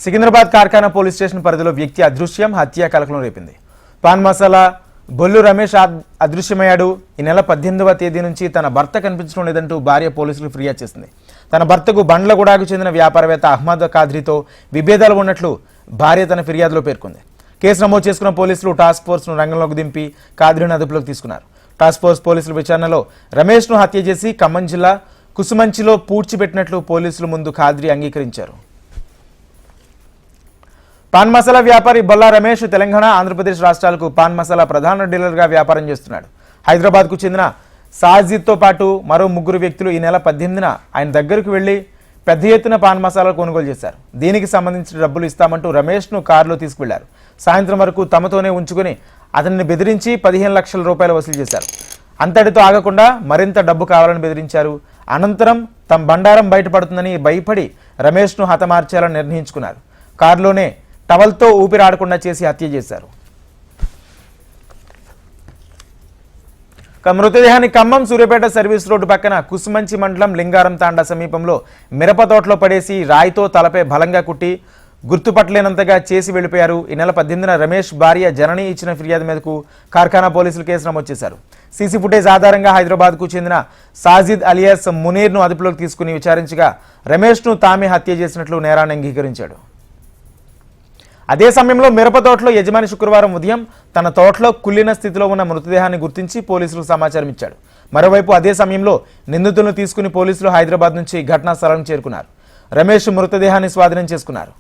Secunderabad కార్ఖానా police station పరిధిలో వ్యక్తి అదృశ్యం హత్య కలకలం రేపింది. పాన్ మసాలా బొల్లు రమేష్ అదృశ్యమయ్యాడు. ఈ నెల 18వ తేదీ నుంచి తన భర్త కనిపించడం లేదంటూ భార్య పోలీసులకు ఫిర్యాదు చేసింది. తన భర్తకు బండ్లగూడకు చెందిన వ్యాపారవేత్త అహ్మద్ కాద్రీతో విభేదాలు ఉన్నట్లు భార్య తన ఫిర్యాదులో పేర్కొంది. కేసు నమోదు చేసుకున్న పోలీసులు టాస్క్ ఫోర్స్ను రంగంలోకి దింపి కాద్రీని అదుపులోకి తీసుకున్నారు. టాస్క్ ఫోర్స్ పోలీసుల విచారణలో రమేష్ను హత్య చేసి ఖమ్మం జిల్లా కుసుమంచిలో పూడ్చిపెట్టినట్లు పోలీసుల ముందు కాద్రీ అంగీకరించారు. పాన్ మసాలా వ్యాపారి బొల్లా రమేష్ తెలంగాణ, ఆంధ్రప్రదేశ్ రాష్ట్రాలకు పాన్ మసాలా ప్రధాన డీలర్గా వ్యాపారం చేస్తున్నాడు. హైదరాబాద్కు చెందిన సాజిద్తో పాటు మరో 3 వ్యక్తులు ఈ నెల 18న ఆయన దగ్గరకు వెళ్లి పెద్ద ఎత్తున పాన్ మసాలాలు కొనుగోలు చేశారు. దీనికి సంబంధించిన డబ్బులు ఇస్తామంటూ రమేష్ను కారులో తీసుకువెళ్లారు. సాయంత్రం వరకు తమతోనే ఉంచుకుని అతన్ని బెదిరించి 15 లక్షల రూపాయలు వసూలు చేశారు. అంతటితో ఆగకుండా మరింత డబ్బు కావాలని బెదిరించారు. అనంతరం తమ బండారం బయటపడుతుందని భయపడి రమేష్ను హతమార్చాలని నిర్ణయించుకున్నారు. కారులోనే టవల్తో ఊపిరాడకుండా చేసి హత్య చేశారు. మృతదేహాన్ని ఖమ్మం సూర్యాపేట సర్వీస్ రోడ్డు పక్కన కుసుమంచి మండలం లింగారం తాండా సమీపంలో మిరప తోటలో పడేసి రాయితో తలపై బలంగా కుట్టి గుర్తుపట్టలేనంతగా చేసి వెళ్లిపోయారు. ఈ నెల 18న రమేష్ భార్య జనని ఇచ్చిన ఫిర్యాదు మేరకు కార్ఖానా పోలీసులు కేసు నమోదు చేశారు. సీసీ ఫుటేజ్ ఆధారంగా హైదరాబాద్కు చెందిన సాజిద్ అలియాస్ మునీర్ను అదుపులోకి తీసుకుని విచారించగా రమేష్ను తామే హత్య చేసినట్లు నేరాన్ని అంగీకరించాడు. అదే సమయంలో మిరప తోటలో యజమాని శుక్రవారం ఉదయం తన తోటలో కుళ్ళిన స్థితిలో ఉన్న మృతదేహాన్ని గుర్తించి పోలీసులకు సమాచారం ఇచ్చాడు. మరోవైపు అదే సమయంలో నిందితులను తీసుకుని పోలీసులు హైదరాబాద్ నుంచి ఘటనా స్థలానికి చేరుకున్నారు. రమేష్ మృతదేహాన్ని స్వాధీనం చేసుకున్నారు.